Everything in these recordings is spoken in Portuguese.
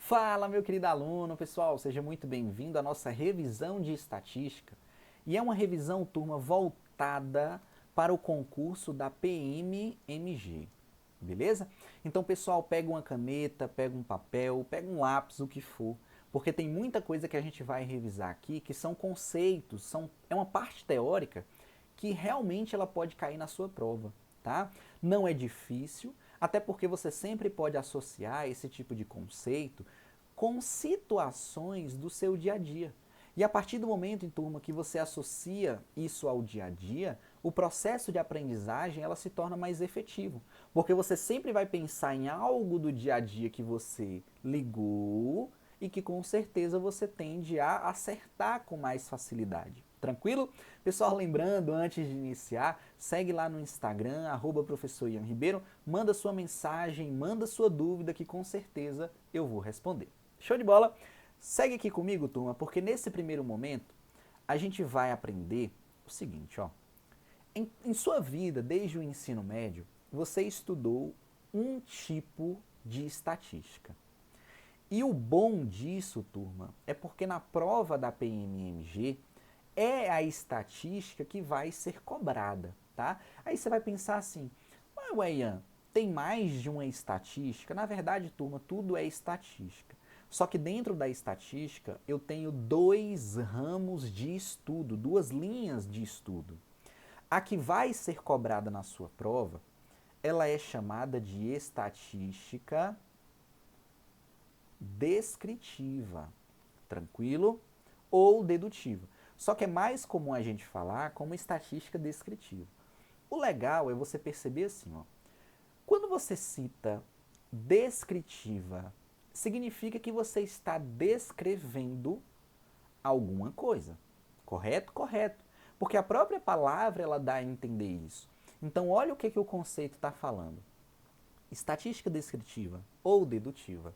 Fala, meu querido aluno, pessoal, seja muito bem-vindo à nossa revisão de estatística. E é uma revisão, turma, voltada para o concurso da PMMG, beleza? Então, pessoal, pega uma caneta, pega um papel, pega um lápis, o que for, porque tem muita coisa que a gente vai revisar aqui que são conceitos, é uma parte teórica que realmente ela pode cair na sua prova, tá? Não é difícil, até porque você sempre pode associar esse tipo de conceito com situações do seu dia a dia. E a partir do momento, em turma, que você associa isso ao dia a dia, o processo de aprendizagem ela se torna mais efetivo. Porque você sempre vai pensar em algo do dia a dia que você ligou e que com certeza você tende a acertar com mais facilidade. Tranquilo? Pessoal, lembrando, antes de iniciar, segue lá no Instagram, @professor Ian Ribeiro, manda sua mensagem, manda sua dúvida que com certeza eu vou responder. Show de bola? Segue aqui comigo, turma, porque nesse primeiro momento a gente vai aprender o seguinte, ó. Em sua vida, desde o ensino médio, você estudou um tipo de estatística. E o bom disso, turma, é porque na prova da PMMG é a estatística que vai ser cobrada, tá? Aí você vai pensar assim, ué, Ian, tem mais de uma estatística? Na verdade, turma, tudo é estatística. Só que dentro da estatística eu tenho dois ramos de estudo, duas linhas de estudo. A que vai ser cobrada na sua prova, ela é chamada de estatística descritiva, tranquilo? Ou dedutiva. Só que é mais comum a gente falar como estatística descritiva. O legal é você perceber assim, ó. Quando você cita descritiva, significa que você está descrevendo alguma coisa. Correto? Correto. Porque a própria palavra ela dá a entender isso. Então, olha o que o conceito está falando. Estatística descritiva ou dedutiva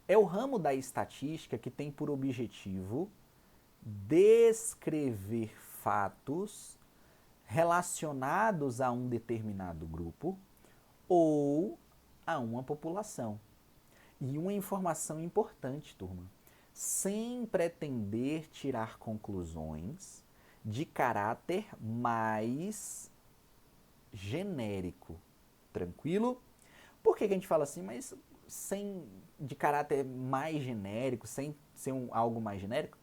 é o ramo da estatística que tem por objetivo descrever fatos relacionados a um determinado grupo ou a uma população. E uma informação importante, turma, sem pretender tirar conclusões de caráter mais genérico. Tranquilo? Por que a gente fala assim, mas sem de caráter mais genérico, sem ser algo mais genérico?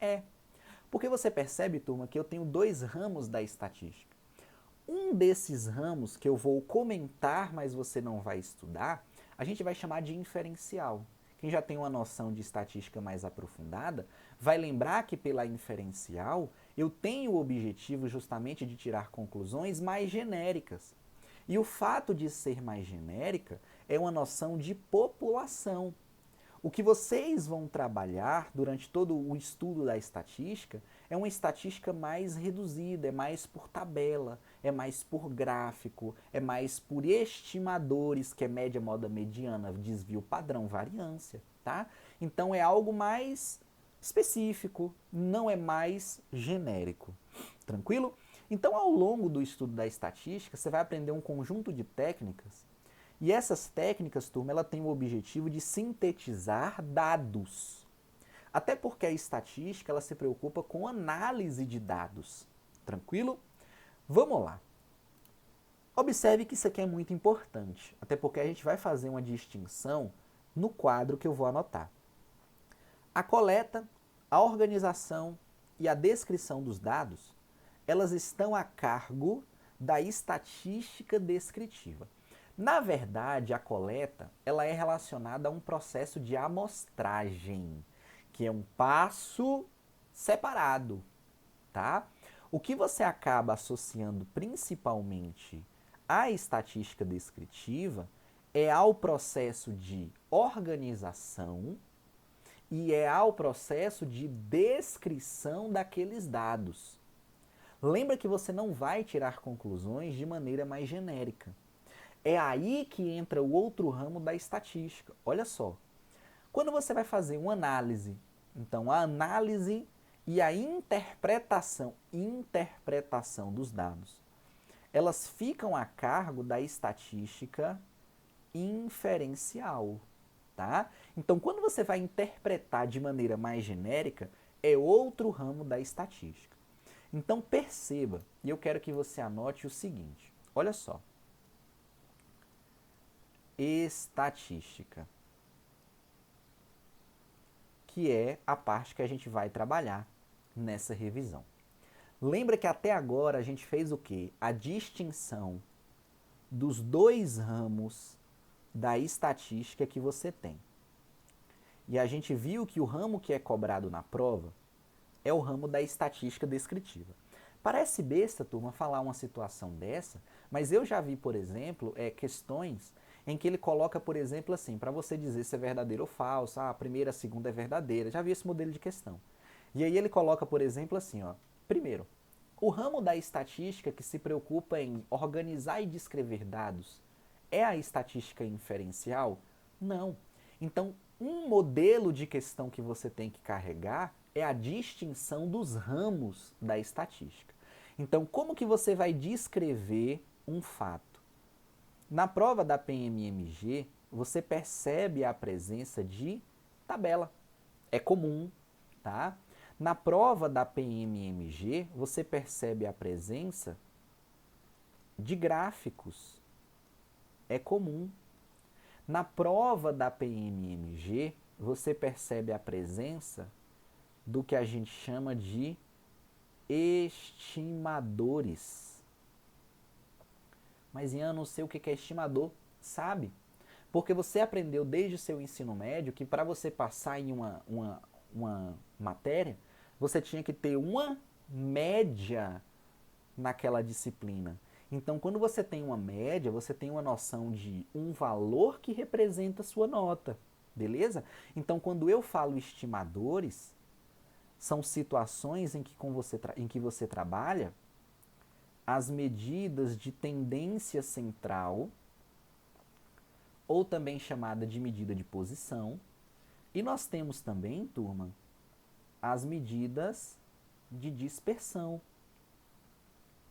Porque você percebe, turma, que eu tenho dois ramos da estatística. Um desses ramos que eu vou comentar, mas você não vai estudar, a gente vai chamar de inferencial. Quem já tem uma noção de estatística mais aprofundada, vai lembrar que pela inferencial eu tenho o objetivo justamente de tirar conclusões mais genéricas. E o fato de ser mais genérica é uma noção de população. O que vocês vão trabalhar durante todo o estudo da estatística é uma estatística mais reduzida, é mais por tabela, é mais por gráfico, é mais por estimadores, que é média, moda, mediana, desvio, padrão, variância, tá? Então é algo mais específico, não é mais genérico. Tranquilo? Então, ao longo do estudo da estatística, você vai aprender um conjunto de técnicas e essas técnicas, turma, ela tem o objetivo de sintetizar dados. Até porque a estatística ela se preocupa com análise de dados. Tranquilo? Vamos lá. Observe que isso aqui é muito importante, até porque a gente vai fazer uma distinção no quadro que eu vou anotar. A coleta, a organização e a descrição dos dados, elas estão a cargo da estatística descritiva. Na verdade, a coleta ela é relacionada a um processo de amostragem, que é um passo separado, tá? O que você acaba associando principalmente à estatística descritiva é ao processo de organização e é ao processo de descrição daqueles dados. Lembra que você não vai tirar conclusões de maneira mais genérica. É aí que entra o outro ramo da estatística. Olha só, quando você vai fazer uma análise, então a análise e a interpretação dos dados, elas ficam a cargo da estatística inferencial. tá? Então, quando você vai interpretar de maneira mais genérica, é outro ramo da estatística. Então, perceba, e eu quero que você anote o seguinte, olha só. Estatística, que é a parte que a gente vai trabalhar nessa revisão. Lembra que até agora a gente fez o quê? A distinção dos dois ramos da estatística que você tem. E a gente viu que o ramo que é cobrado na prova é o ramo da estatística descritiva. Parece besta, turma, falar uma situação dessa, mas eu já vi, por exemplo, questões em que ele coloca, por exemplo, assim, para você dizer se é verdadeiro ou falso, a primeira, a segunda é verdadeira. Já vi esse modelo de questão. E aí ele coloca, por exemplo, assim, ó, primeiro, o ramo da estatística que se preocupa em organizar e descrever dados é a estatística inferencial? Não. Então, um modelo de questão que você tem que carregar é a distinção dos ramos da estatística. Então, como que você vai descrever um fato? Na prova da PMMG, você percebe a presença de tabela. É comum, tá? Na prova da PMMG, você percebe a presença de gráficos. É comum. Na prova da PMMG, você percebe a presença do que a gente chama de estimadores. Mas Ian, não sei o que é estimador. Sabe? Porque você aprendeu desde o seu ensino médio que para você passar em uma matéria, você tinha que ter uma média naquela disciplina. Então, quando você tem uma média, você tem uma noção de um valor que representa a sua nota. Beleza? Então, quando eu falo estimadores, são situações em que você trabalha as medidas de tendência central, ou também chamada de medida de posição. E nós temos também, turma, as medidas de dispersão,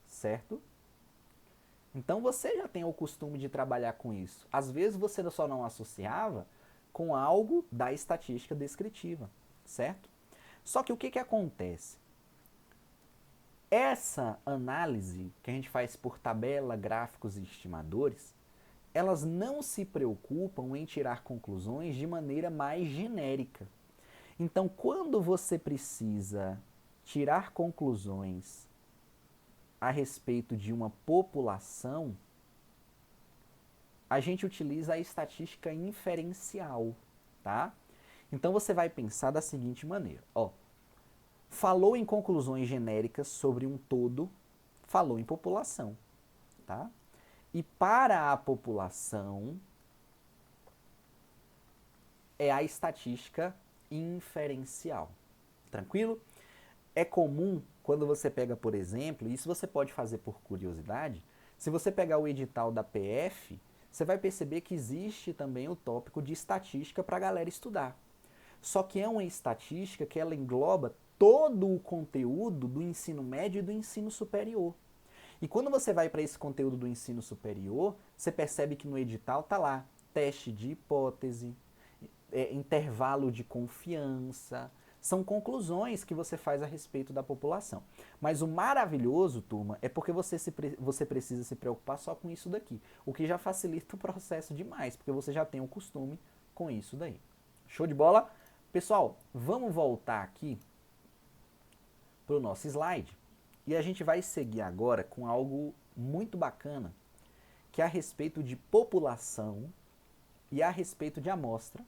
certo? Então você já tem o costume de trabalhar com isso. Às vezes você só não associava com algo da estatística descritiva, certo? Só que o que acontece? Essa análise que a gente faz por tabela, gráficos e estimadores, elas não se preocupam em tirar conclusões de maneira mais genérica. Então, quando você precisa tirar conclusões a respeito de uma população, a gente utiliza a estatística inferencial, tá? Então você vai pensar da seguinte maneira, ó, falou em conclusões genéricas sobre um todo, falou em população, tá? E para a população é a estatística inferencial. Tranquilo? É comum quando você pega, por exemplo, isso você pode fazer por curiosidade, se você pegar o edital da PF, você vai perceber que existe também o tópico de estatística para a galera estudar. Só que é uma estatística que ela engloba todo o conteúdo do ensino médio e do ensino superior. E quando você vai para esse conteúdo do ensino superior, você percebe que no edital tá lá teste de hipótese, intervalo de confiança, são conclusões que você faz a respeito da população. Mas o maravilhoso, turma, é porque você precisa se preocupar só com isso daqui, o que já facilita o processo demais, porque você já tem o costume com isso daí. Show de bola? Pessoal, vamos voltar aqui para o nosso slide e a gente vai seguir agora com algo muito bacana, que é a respeito de população e a respeito de amostra,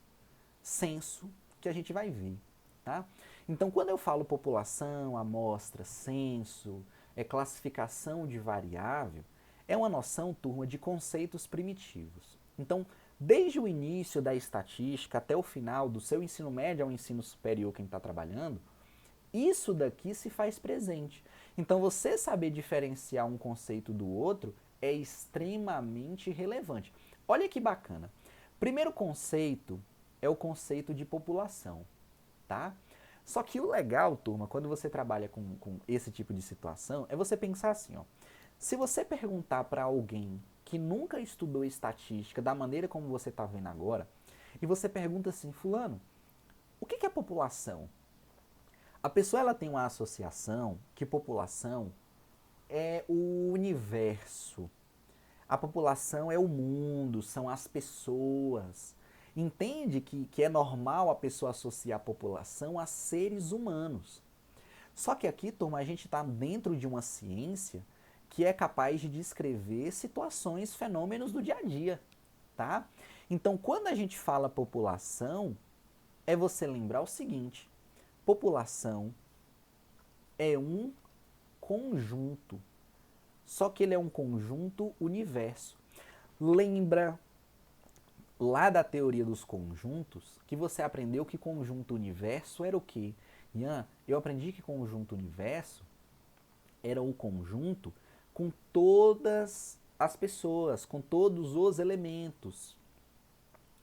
censo, que a gente vai ver. Tá? Então, quando eu falo população, amostra, censo, classificação de variável, é uma noção, turma, de conceitos primitivos. Então, desde o início da estatística até o final do seu ensino médio ao ensino superior, quem está trabalhando, isso daqui se faz presente. Então, você saber diferenciar um conceito do outro é extremamente relevante. Olha que bacana. Primeiro conceito é o conceito de população. Tá? Só que o legal, turma, quando você trabalha com esse tipo de situação, é você pensar assim, ó. Se você perguntar para alguém que nunca estudou estatística da maneira como você está vendo agora, E você pergunta assim, fulano, o que é população? A pessoa ela tem uma associação que população é o universo. A população é o mundo, são as pessoas. Entende que é normal a pessoa associar a população a seres humanos. Só que aqui, turma, a gente está dentro de uma ciência que é capaz de descrever situações, fenômenos do dia a dia, tá? Então, quando a gente fala população, é você lembrar o seguinte: população é um conjunto, só que ele é um conjunto universo. Lembra lá da teoria dos conjuntos que você aprendeu que conjunto universo era o quê? Ian, eu aprendi que conjunto universo era o conjunto com todas as pessoas, com todos os elementos.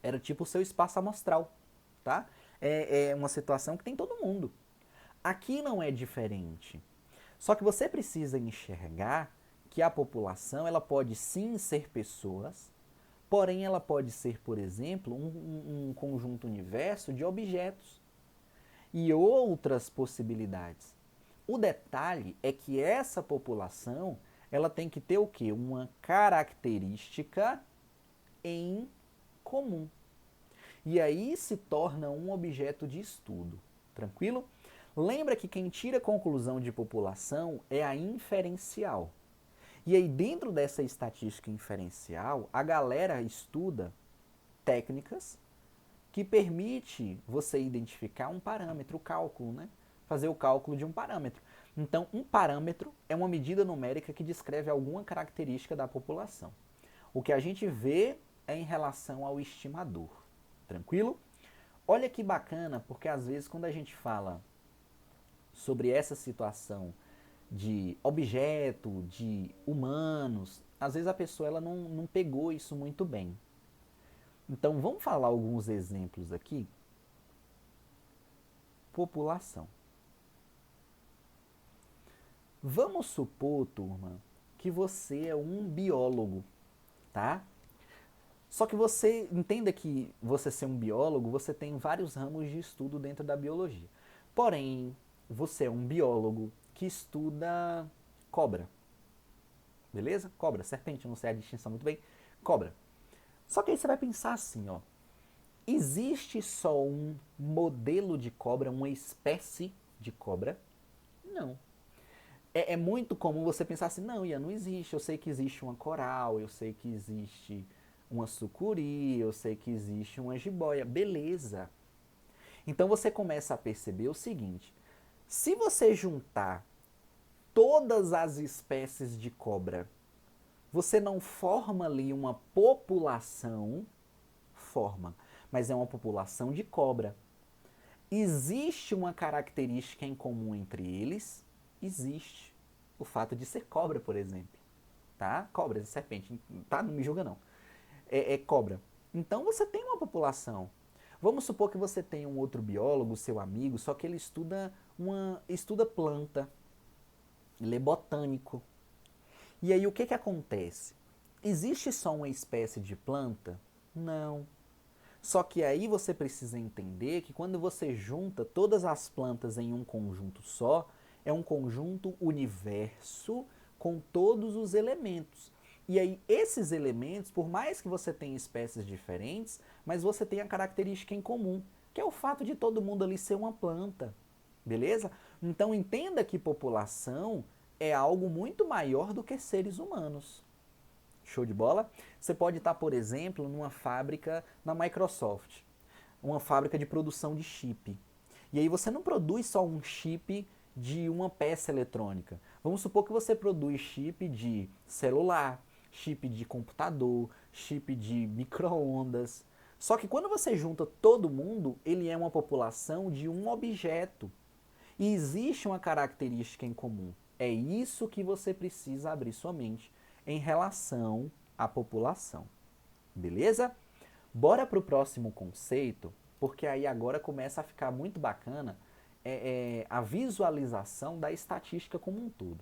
Era tipo o seu espaço amostral, tá? É uma situação que tem todo mundo. Aqui não é diferente. Só que você precisa enxergar que a população ela pode sim ser pessoas, porém ela pode ser, por exemplo, um conjunto universo de objetos e outras possibilidades. O detalhe é que essa população ela tem que ter o quê? Uma característica em comum. E aí se torna um objeto de estudo. Tranquilo? Lembra que quem tira conclusão de população é a inferencial. E aí, dentro dessa estatística inferencial, a galera estuda técnicas que permite você identificar um parâmetro, o cálculo, né? Fazer o cálculo de um parâmetro. Então, um parâmetro é uma medida numérica que descreve alguma característica da população. O que a gente vê é em relação ao estimador. Tranquilo? Olha que bacana, porque às vezes quando a gente fala sobre essa situação de objeto, de humanos, às vezes a pessoa ela não pegou isso muito bem. Então vamos falar alguns exemplos aqui. População. Vamos supor, turma, que você é um biólogo, tá? Só que você entenda que você ser um biólogo, você tem vários ramos de estudo dentro da biologia. Porém, você é um biólogo que estuda cobra. Beleza? Cobra, serpente, não sei a distinção muito bem. Cobra. Só que aí você vai pensar assim, ó. Existe só um modelo de cobra, uma espécie de cobra? Não. É muito comum você pensar assim, não, Ian, não existe. Eu sei que existe uma coral, eu sei que existe uma sucuri, eu sei que existe uma jiboia. Beleza. Então você começa a perceber o seguinte: se você juntar todas as espécies de cobra, você não forma ali uma população, forma, mas é uma população de cobra. Existe uma característica em comum entre eles? Existe. O fato de ser cobra, por exemplo. Tá? Cobra, serpente, tá? Não me julga não. É cobra. Então você tem uma população. Vamos supor que você tem um outro biólogo, seu amigo, só que ele estuda planta. Ele é botânico. E aí o que acontece? Existe só uma espécie de planta? Não. Só que aí você precisa entender que quando você junta todas as plantas em um conjunto só, é um conjunto universo com todos os elementos. E aí esses elementos, por mais que você tenha espécies diferentes, mas você tem a característica em comum, que é o fato de todo mundo ali ser uma planta. Beleza? Então entenda que população é algo muito maior do que seres humanos. Show de bola? Você pode estar, por exemplo, numa fábrica da Microsoft, uma fábrica de produção de chip. E aí você não produz só um chip de uma peça eletrônica. Vamos supor que você produz chip de celular, chip de computador, chip de micro-ondas. Só que quando você junta todo mundo, ele é uma população de um objeto. E existe uma característica em comum. É isso que você precisa abrir sua mente em relação à população. Beleza? Bora para o próximo conceito, porque aí agora começa a ficar muito bacana a visualização da estatística como um todo.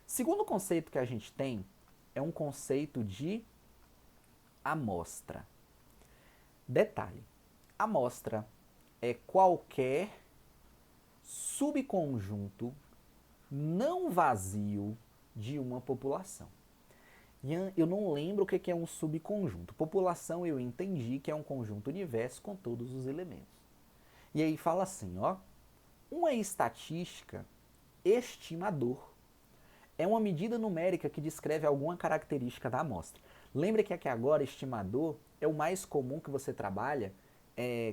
Segundo conceito que a gente tem é um conceito de amostra. Detalhe, amostra é qualquer subconjunto não vazio de uma população. Eu não lembro o que é um subconjunto. População eu entendi que é um conjunto universo com todos os elementos. E aí fala assim, ó, uma estatística estimador é uma medida numérica que descreve alguma característica da amostra. Lembra que aqui agora estimador é o mais comum que você trabalha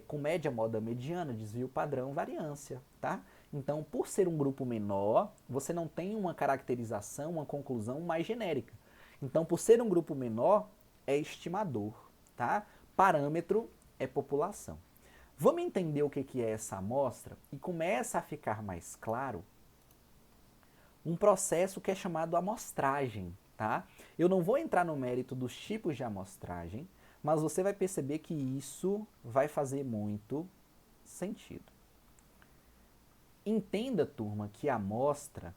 com média, moda, mediana, desvio padrão, variância, tá? Então, por ser um grupo menor, você não tem uma caracterização, uma conclusão mais genérica. Então, por ser um grupo menor, é estimador, tá? Parâmetro é população. Vamos entender o que é essa amostra e começa a ficar mais claro um processo que é chamado amostragem, tá? Eu não vou entrar no mérito dos tipos de amostragem, mas você vai perceber que isso vai fazer muito sentido. Entenda, turma, que a amostra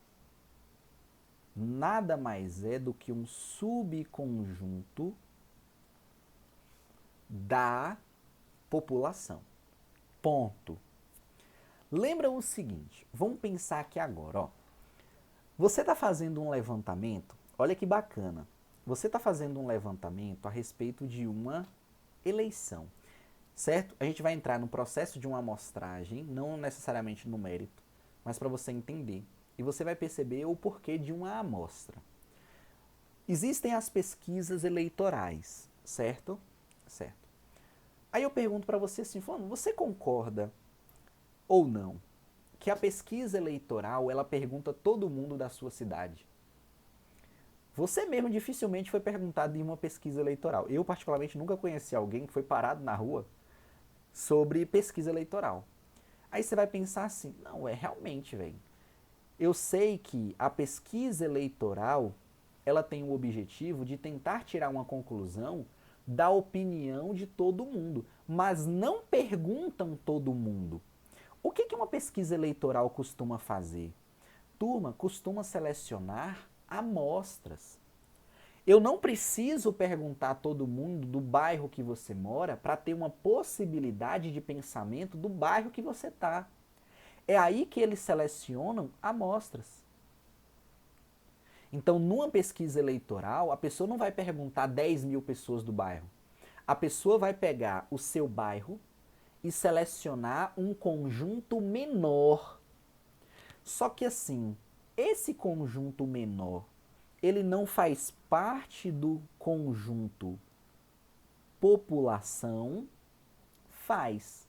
nada mais é do que um subconjunto da população. Ponto. Lembra o seguinte, vamos pensar aqui agora, ó. Você está fazendo um levantamento, olha que bacana. Você está fazendo um levantamento a respeito de uma eleição, certo? A gente vai entrar no processo de uma amostragem, não necessariamente no mérito, mas para você entender. E você vai perceber o porquê de uma amostra. Existem as pesquisas eleitorais, certo? Certo. Aí eu pergunto para você assim, você concorda ou não que a pesquisa eleitoral, ela pergunta todo mundo da sua cidade? Você mesmo dificilmente foi perguntado em uma pesquisa eleitoral. Eu, particularmente, nunca conheci alguém que foi parado na rua sobre pesquisa eleitoral. Aí você vai pensar assim, não, realmente, velho. Eu sei que a pesquisa eleitoral, ela tem o objetivo de tentar tirar uma conclusão da opinião de todo mundo, mas não perguntam todo mundo. O que uma pesquisa eleitoral costuma fazer? Turma, costuma selecionar amostras. Eu não preciso perguntar a todo mundo do bairro que você mora para ter uma possibilidade de pensamento do bairro que você está. É aí que eles selecionam amostras. Então, numa pesquisa eleitoral, a pessoa não vai perguntar 10 mil pessoas do bairro. A pessoa vai pegar o seu bairro e selecionar um conjunto menor. Só que assim, esse conjunto menor, ele não faz parte do conjunto população, faz.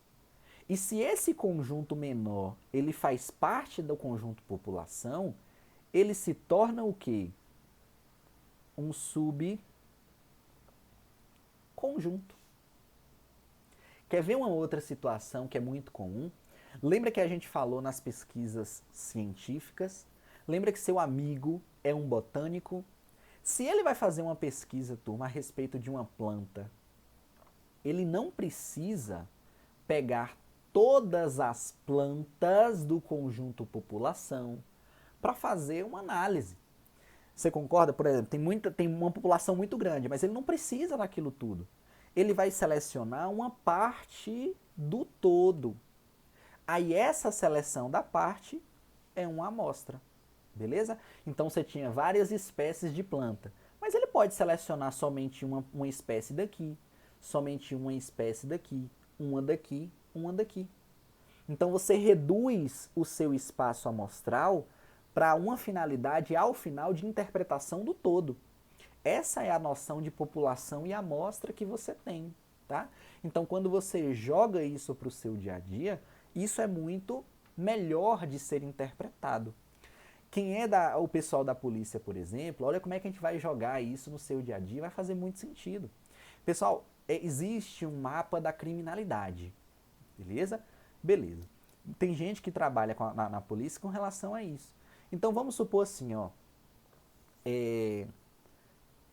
E se esse conjunto menor, ele faz parte do conjunto população, ele se torna o quê? Um subconjunto. Quer ver uma outra situação que é muito comum? Lembra que a gente falou nas pesquisas científicas? Lembra que seu amigo é um botânico? Se ele vai fazer uma pesquisa, turma, a respeito de uma planta, ele não precisa pegar todas as plantas do conjunto população para fazer uma análise. Você concorda? Por exemplo, tem uma população muito grande, mas ele não precisa daquilo tudo. Ele vai selecionar uma parte do todo. Aí essa seleção da parte é uma amostra, beleza? Então você tinha várias espécies de planta, mas ele pode selecionar somente uma espécie daqui, somente uma espécie daqui, uma daqui, uma daqui. Então você reduz o seu espaço amostral para uma finalidade ao final de interpretação do todo. Essa é a noção de população e amostra que você tem, tá? Então, quando você joga isso para o seu dia a dia, isso é muito melhor de ser interpretado. Quem é o pessoal da polícia, por exemplo, olha como é que a gente vai jogar isso no seu dia a dia, vai fazer muito sentido. Pessoal, existe um mapa da criminalidade, beleza? Beleza. Tem gente que trabalha na polícia com relação a isso. Então, vamos supor assim, ó,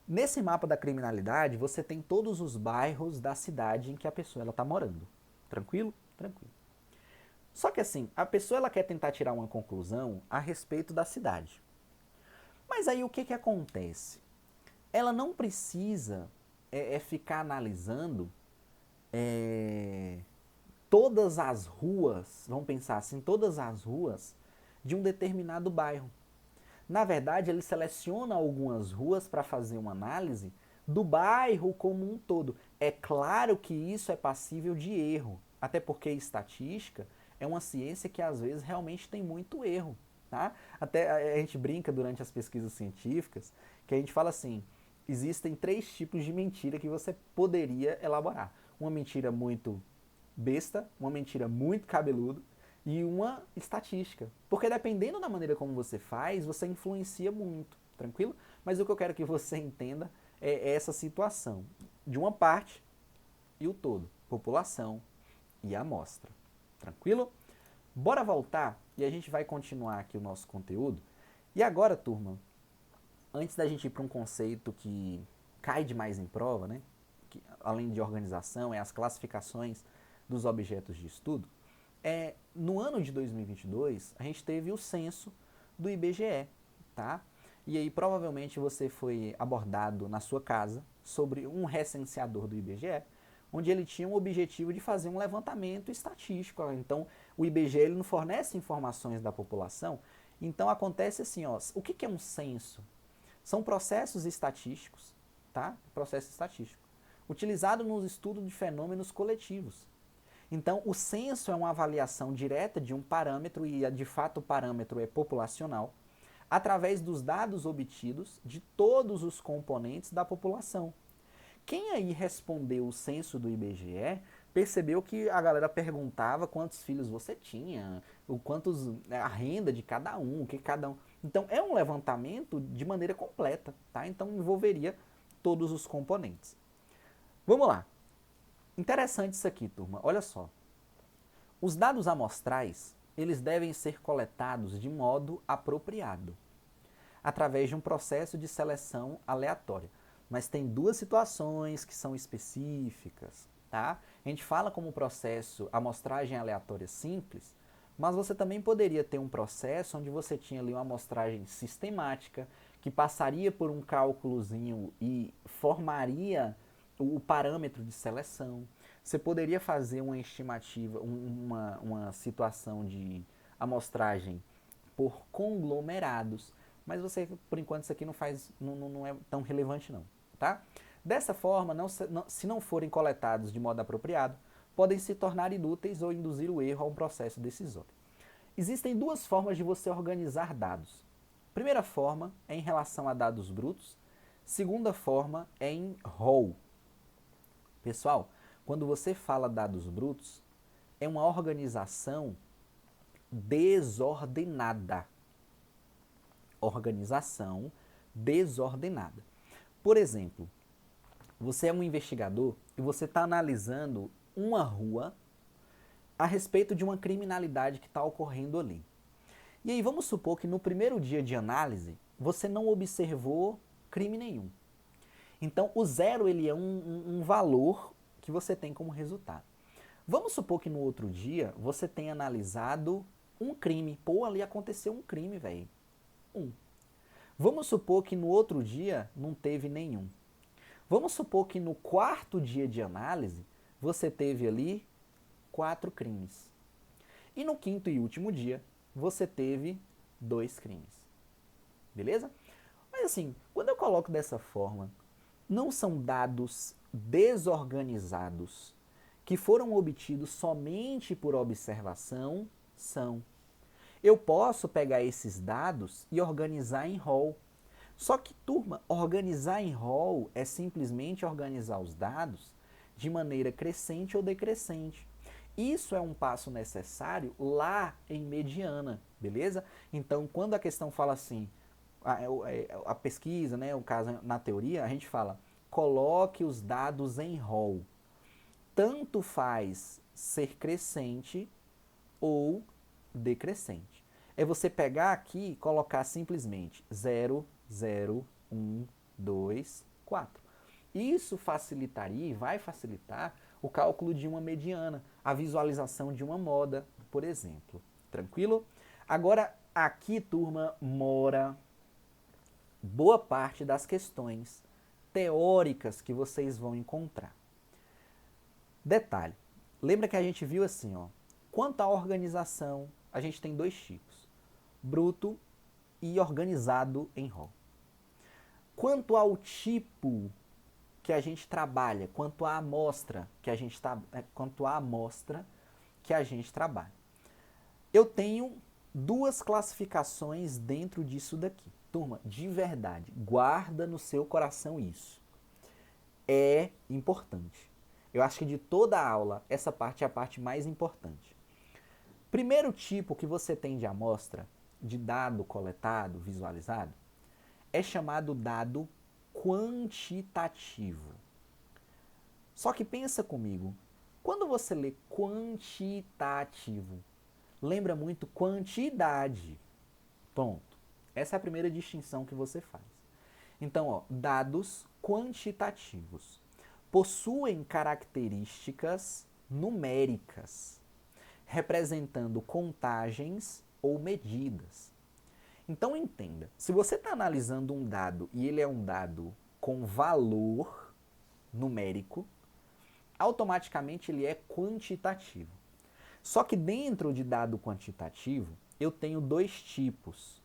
nesse mapa da criminalidade, você tem todos os bairros da cidade em que a pessoa está morando. Tranquilo? Tranquilo. Só que assim, a pessoa ela quer tentar tirar uma conclusão a respeito da cidade. Mas aí o que acontece? Ela não precisa ficar analisando todas as ruas, vamos pensar assim, todas as ruas de um determinado bairro. Na verdade, ele seleciona algumas ruas para fazer uma análise do bairro como um todo. É claro que isso é passível de erro, até porque estatística é uma ciência que às vezes realmente tem muito erro. Tá? Até a gente brinca durante as pesquisas científicas que a gente fala assim, existem 3 tipos de mentira que você poderia elaborar. Uma mentira muito besta, uma mentira muito cabeluda e uma estatística. Porque dependendo da maneira como você faz, você influencia muito, tranquilo? Mas o que eu quero que você entenda é essa situação de uma parte e o todo, população e amostra, tranquilo? Bora voltar e a gente vai continuar aqui o nosso conteúdo. E agora, turma, antes da gente ir para um conceito que cai demais em prova, né? Que, além de organização, é as classificações dos objetos de estudo. No ano de 2022, a gente teve o censo do IBGE, tá? E aí provavelmente você foi abordado na sua casa sobre um recenseador do IBGE, onde ele tinha o objetivo de fazer um levantamento estatístico. Então, o IBGE ele não fornece informações da população. Então, acontece assim, ó, o que é um censo? São processos estatísticos, tá? Processo estatístico, utilizado no estudo de fenômenos coletivos. Então, o censo é uma avaliação direta de um parâmetro, e de fato o parâmetro é populacional, através dos dados obtidos de todos os componentes da população. Quem aí respondeu o censo do IBGE percebeu que a galera perguntava quantos filhos você tinha, a renda de cada um, o que cada um. Então é um levantamento de maneira completa, tá? Então envolveria todos os componentes. Vamos lá. Interessante isso aqui, turma. Olha só. Os dados amostrais, eles devem ser coletados de modo apropriado, através de um processo de seleção aleatória. Mas tem 2 situações que são específicas, tá? A gente fala como processo amostragem aleatória simples, mas você também poderia ter um processo onde você tinha ali uma amostragem sistemática, que passaria por um cálculozinho e formaria o parâmetro de seleção. Você poderia fazer uma estimativa, uma situação de amostragem por conglomerados, mas você, por enquanto, isso aqui não é tão relevante não, tá? Dessa forma, se não forem coletados de modo apropriado, podem se tornar inúteis ou induzir o erro a um processo decisório. Existem 2 formas de você organizar dados. Primeira forma é em relação a dados brutos, segunda forma é em RAW. Pessoal, quando você fala dados brutos, é uma organização desordenada. Organização desordenada. Por exemplo, você é um investigador e você está analisando uma rua a respeito de uma criminalidade que está ocorrendo ali. E aí vamos supor que no primeiro dia de análise você não observou crime nenhum. Então o 0 ele é um valor que você tem como resultado. Vamos supor que no outro dia você tenha analisado um crime. Pô, ali aconteceu um crime, velho. 1. Vamos supor que no outro dia não teve nenhum. Vamos supor que no 4º dia de análise você teve ali 4 crimes. E no 5º e último dia você teve 2 crimes. Beleza? Mas assim, quando eu coloco dessa forma, não são dados desorganizados que foram obtidos somente por observação, são. Eu posso pegar esses dados e organizar em RAW. Só que, turma, organizar em RAW é simplesmente organizar os dados de maneira crescente ou decrescente. Isso é um passo necessário lá em mediana, beleza? Então, quando a questão fala assim, a pesquisa, né, o caso na teoria, a gente fala, coloque os dados em RAW. Tanto faz ser crescente ou decrescente. É você pegar aqui e colocar simplesmente 0, 0, 1, 2, 4. Isso facilitaria e vai facilitar o cálculo de uma mediana, a visualização de uma moda, por exemplo. Tranquilo? Agora, aqui, turma, mora boa parte das questões teóricas que vocês vão encontrar. Detalhe, lembra que a gente viu assim, ó, quanto à organização, a gente tem dois tipos, bruto e organizado em rol. Quanto ao tipo que a gente trabalha, quanto à amostra que a gente trabalha. Eu tenho duas classificações dentro disso daqui. Turma, de verdade, guarda no seu coração isso. É importante. Eu acho que de toda a aula, essa parte é a parte mais importante. Primeiro tipo que você tem de amostra, de dado coletado, visualizado, é chamado dado quantitativo. Só que pensa comigo, quando você lê quantitativo, lembra muito quantidade. Ponto. Essa é a primeira distinção que você faz. Então, ó, dados quantitativos possuem características numéricas, representando contagens ou medidas. Então entenda, se você está analisando um dado e ele é um dado com valor numérico, automaticamente ele é quantitativo. Só que dentro de dado quantitativo, eu tenho dois tipos,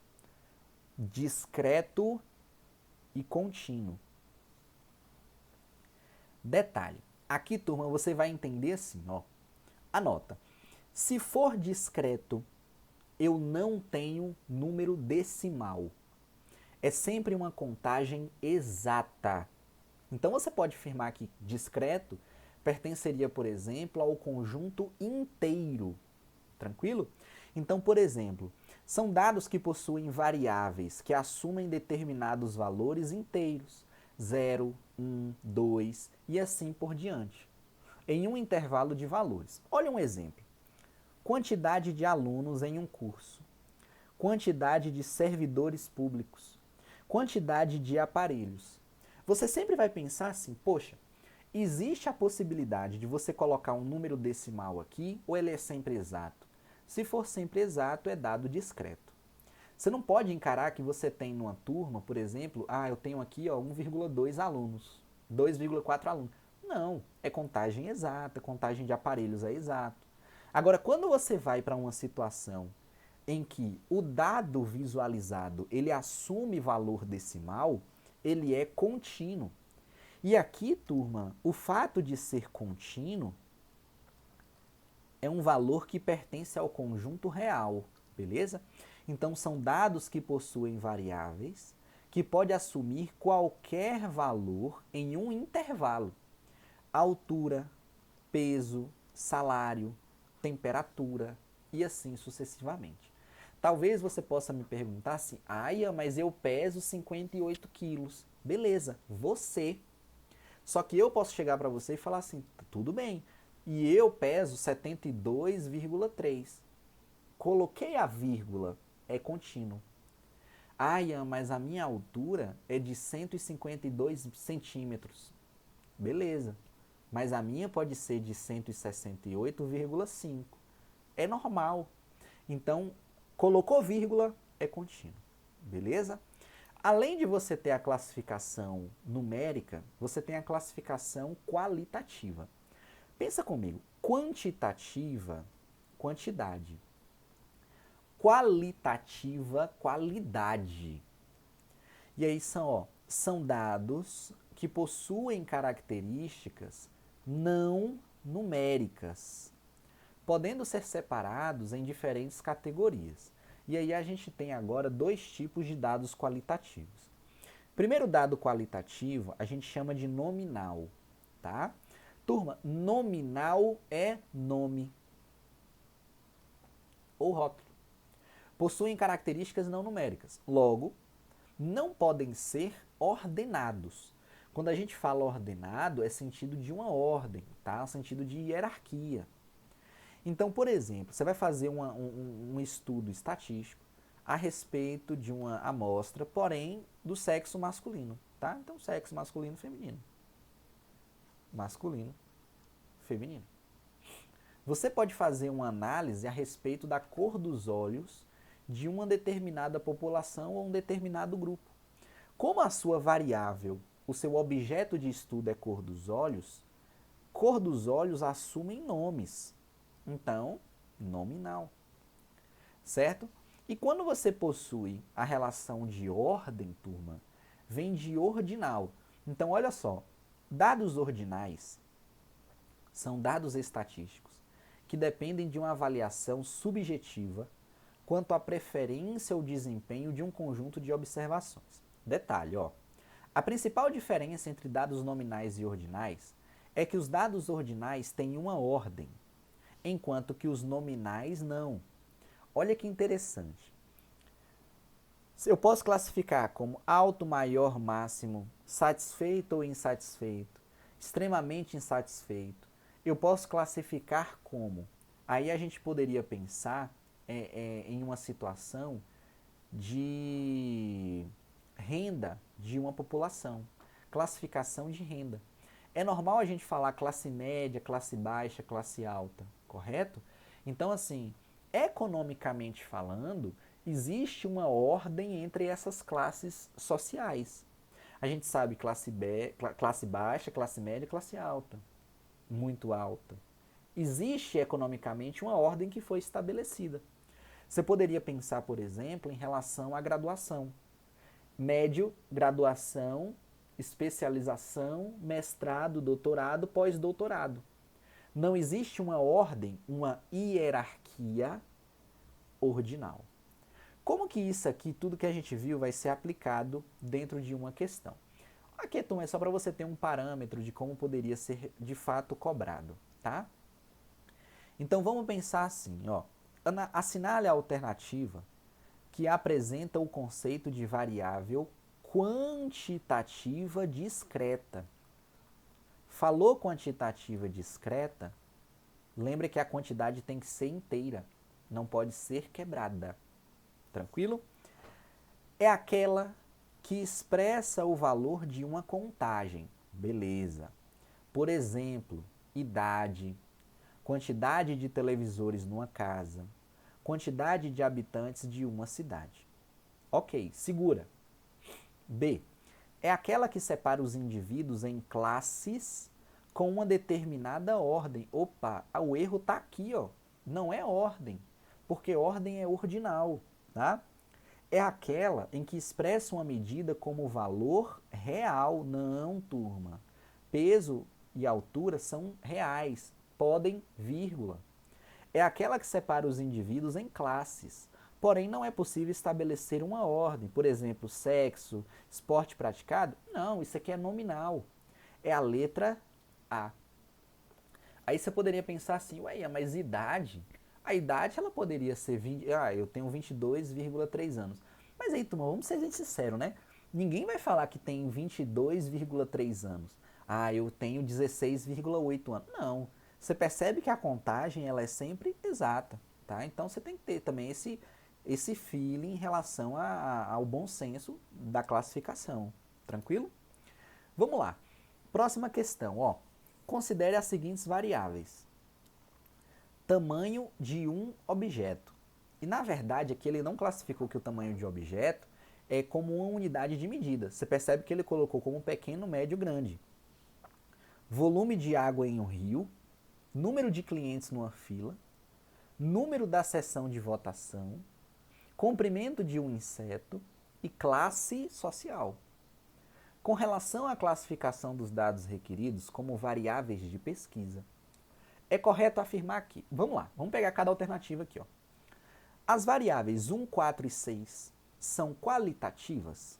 discreto e contínuo. Detalhe, aqui turma, você vai entender assim, ó. Anota, se for discreto, eu não tenho número decimal. É sempre uma contagem exata. Então você pode afirmar que discreto pertenceria, por exemplo, ao conjunto inteiro. Tranquilo? Então, por exemplo, são dados que possuem variáveis que assumem determinados valores inteiros, 0, 1, 2 e assim por diante, em um intervalo de valores. Olha um exemplo. Quantidade de alunos em um curso, quantidade de servidores públicos, quantidade de aparelhos. Você sempre vai pensar assim, poxa, existe a possibilidade de você colocar um número decimal aqui ou ele é sempre exato? Se for sempre exato, é dado discreto. Você não pode encarar que você tem numa turma, por exemplo, eu tenho aqui 1,2 alunos, 2,4 alunos. Não, é contagem exata, contagem de aparelhos é exato. Agora, quando você vai para uma situação em que o dado visualizado ele assume valor decimal, ele é contínuo. E aqui, turma, o fato de ser contínuo é um valor que pertence ao conjunto real, beleza? Então, são dados que possuem variáveis que pode assumir qualquer valor em um intervalo. Altura, peso, salário, temperatura e assim sucessivamente. Talvez você possa me perguntar assim, mas eu peso 58 quilos. Beleza, você. Só que eu posso chegar para você e falar assim, tudo bem, e eu peso 72,3. Coloquei a vírgula, é contínuo. Mas a minha altura é de 152 centímetros. Beleza, mas a minha pode ser de 168,5. É normal. Então, colocou vírgula, é contínuo. Beleza? Além de você ter a classificação numérica, você tem a classificação qualitativa. Pensa comigo, quantitativa, quantidade. Qualitativa, qualidade. E aí são dados que possuem características não numéricas, podendo ser separados em diferentes categorias. E aí a gente tem agora dois tipos de dados qualitativos. Primeiro dado qualitativo a gente chama de nominal, tá? Turma, nominal é nome ou rótulo. Possuem características não numéricas. Logo, não podem ser ordenados. Quando a gente fala ordenado, é sentido de uma ordem, tá? Sentido de hierarquia. Então, por exemplo, você vai fazer um estudo estatístico a respeito de uma amostra, porém, do sexo masculino, tá? Então, sexo masculino e feminino. Masculino, feminino. Você pode fazer uma análise a respeito da cor dos olhos de uma determinada população ou um determinado grupo. Como a sua variável, o seu objeto de estudo é cor dos olhos, Cor dos olhos assumem nomes. Então, nominal. Certo? E quando você possui a relação de ordem, turma, vem de ordinal. Então, olha só, dados ordinais são dados estatísticos que dependem de uma avaliação subjetiva quanto à preferência ou desempenho de um conjunto de observações. Detalhe, ó. A principal diferença entre dados nominais e ordinais é que os dados ordinais têm uma ordem, enquanto que os nominais não. Olha que interessante. Eu posso classificar como alto, maior, máximo, satisfeito ou insatisfeito, extremamente insatisfeito. Eu posso classificar como. Aí a gente poderia pensar em uma situação de renda de uma população, classificação de renda. É normal a gente falar classe média, classe baixa, classe alta, correto? Então, assim, economicamente falando, existe uma ordem entre essas classes sociais. A gente sabe classe baixa, classe média e classe alta, muito alta. Existe economicamente uma ordem que foi estabelecida. Você poderia pensar, por exemplo, em relação à graduação. Médio, graduação, especialização, mestrado, doutorado, pós-doutorado. Não existe uma ordem, uma hierarquia ordinal. Como que isso aqui, tudo que a gente viu, vai ser aplicado dentro de uma questão? Aqui, é só para você ter um parâmetro de como poderia ser de fato cobrado, tá? Então vamos pensar assim, ó. Assinale a alternativa que apresenta o conceito de variável quantitativa discreta. Falou quantitativa discreta, lembre que a quantidade tem que ser inteira, não pode ser quebrada. Tranquilo? É aquela que expressa o valor de uma contagem. Beleza. Por exemplo, idade, quantidade de televisores numa casa, quantidade de habitantes de uma cidade. Ok, segura. B. É aquela que separa os indivíduos em classes com uma determinada ordem. Opa, o erro está aqui, ó. Não é ordem, porque ordem é ordinal, tá? É aquela em que expressa uma medida como valor real. Não, turma. Peso e altura são reais, podem, vírgula. É aquela que separa os indivíduos em classes. Porém, não é possível estabelecer uma ordem. Por exemplo, sexo, esporte praticado. Não, isso aqui é nominal. É a letra A. Aí você poderia pensar assim, ué, mas idade? A idade ela poderia ser 20, eu tenho 22,3 anos. Mas aí, turma, vamos ser sinceros, né? Ninguém vai falar que tem 22,3 anos. Eu tenho 16,8 anos. Não. Você percebe que a contagem ela é sempre exata, tá? Então você tem que ter também esse feeling em relação ao bom senso da classificação. Tranquilo? Vamos lá. Próxima questão, ó. Considere as seguintes variáveis. Tamanho de um objeto. E na verdade aqui ele não classificou que o tamanho de objeto é como uma unidade de medida. Você percebe que ele colocou como pequeno, médio, grande. Volume de água em um rio, número de clientes numa fila, número da sessão de votação, comprimento de um inseto e classe social. Com relação à classificação dos dados requeridos como variáveis de pesquisa, é correto afirmar que, vamos lá, vamos pegar cada alternativa aqui, ó. As variáveis 1, 4 e 6 são qualitativas?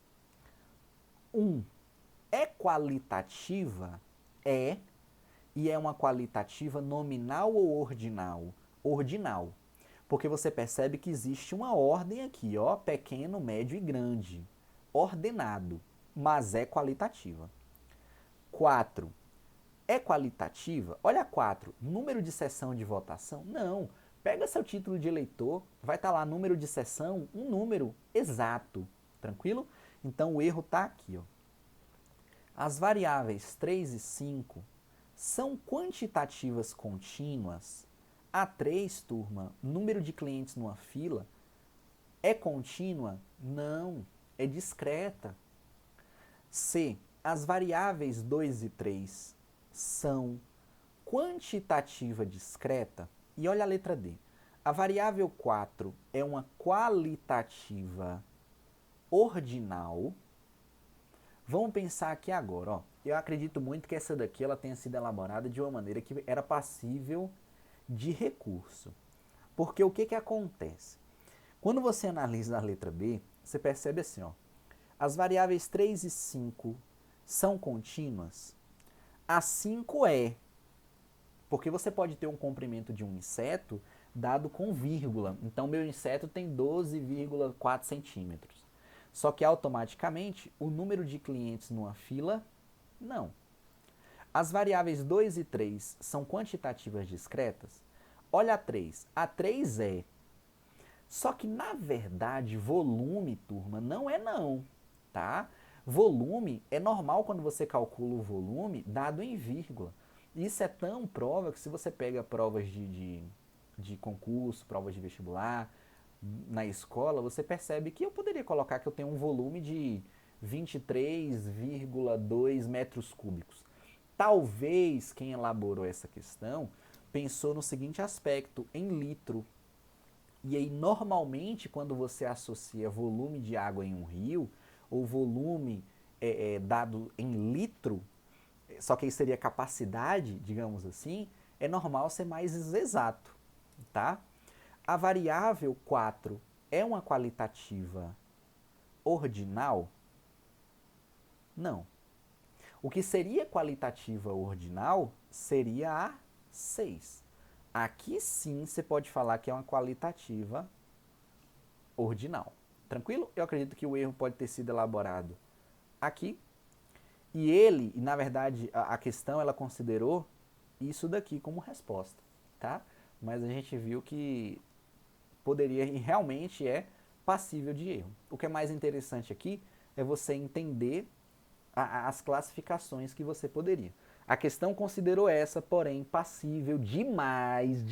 1 é qualitativa? É. E é uma qualitativa nominal ou ordinal? Ordinal. Porque você percebe que existe uma ordem aqui, ó, pequeno, médio e grande. Ordenado, mas é qualitativa. 4. É qualitativa? Olha 4. Número de sessão de votação? Não. Pega seu título de eleitor, vai estar lá número de sessão, um número exato. Tranquilo? Então o erro está aqui, ó. As variáveis 3 e 5 são quantitativas contínuas? A 3, turma, número de clientes numa fila, é contínua? Não, é discreta. C, as variáveis 2 e 3 são quantitativa discreta, e olha a letra D. A variável 4 é uma qualitativa ordinal. Vamos pensar aqui agora, ó. Eu acredito muito que essa daqui ela tenha sido elaborada de uma maneira que era passível de recurso. Porque o que acontece? Quando você analisa a letra B, você percebe assim, ó. As variáveis 3 e 5 são contínuas? A 5 é. Porque você pode ter um comprimento de um inseto dado com vírgula. Então, meu inseto tem 12,4 centímetros. Só que automaticamente o número de clientes numa fila, não. As variáveis 2 e 3 são quantitativas discretas? Olha a 3. A 3 é. Só que, na verdade, volume, turma, não é não, tá? Volume é normal quando você calcula o volume dado em vírgula. Isso é tão prova que se você pega provas de concurso, provas de vestibular, na escola, você percebe que eu poderia colocar que eu tenho um volume de 23,2 metros cúbicos. Talvez quem elaborou essa questão pensou no seguinte aspecto, em litro. E aí, normalmente, quando você associa volume de água em um rio, ou volume dado em litro, só que aí seria capacidade, digamos assim, é normal ser mais exato, tá? A variável 4 é uma qualitativa ordinal? Não. O que seria qualitativa ordinal seria a 6. Aqui sim você pode falar que é uma qualitativa ordinal. Tranquilo? Eu acredito que o erro pode ter sido elaborado aqui. E ele, na verdade, a questão ela considerou isso daqui como resposta, tá? Mas a gente viu que poderia e realmente é passível de erro. O que é mais interessante aqui é você entender as classificações que você poderia. A questão considerou essa, porém, passível demais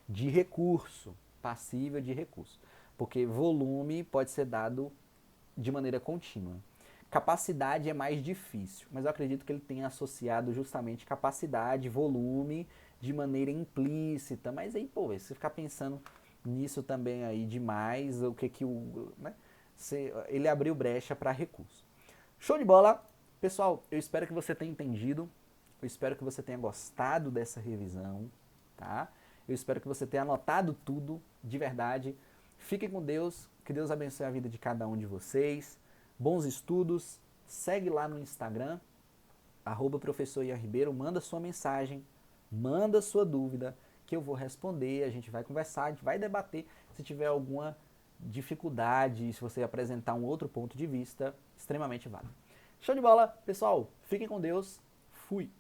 de recurso. Passível de recurso. Porque volume pode ser dado de maneira contínua. Capacidade é mais difícil, mas eu acredito que ele tenha associado justamente capacidade, volume, de maneira implícita. Mas aí, pô, você ficar pensando nisso também aí demais, o que que o... Né? Ele abriu brecha para recurso. Show de bola! Pessoal, eu espero que você tenha entendido, eu espero que você tenha gostado dessa revisão, tá? Eu espero que você tenha anotado tudo, de verdade. Fiquem com Deus, que Deus abençoe a vida de cada um de vocês. Bons estudos, segue lá no Instagram, @professor Ian Ribeiro, manda sua mensagem, manda sua dúvida, que eu vou responder, a gente vai conversar, a gente vai debater. Se tiver alguma dificuldade, se você apresentar um outro ponto de vista, extremamente válido. Show de bola, pessoal, fiquem com Deus, fui!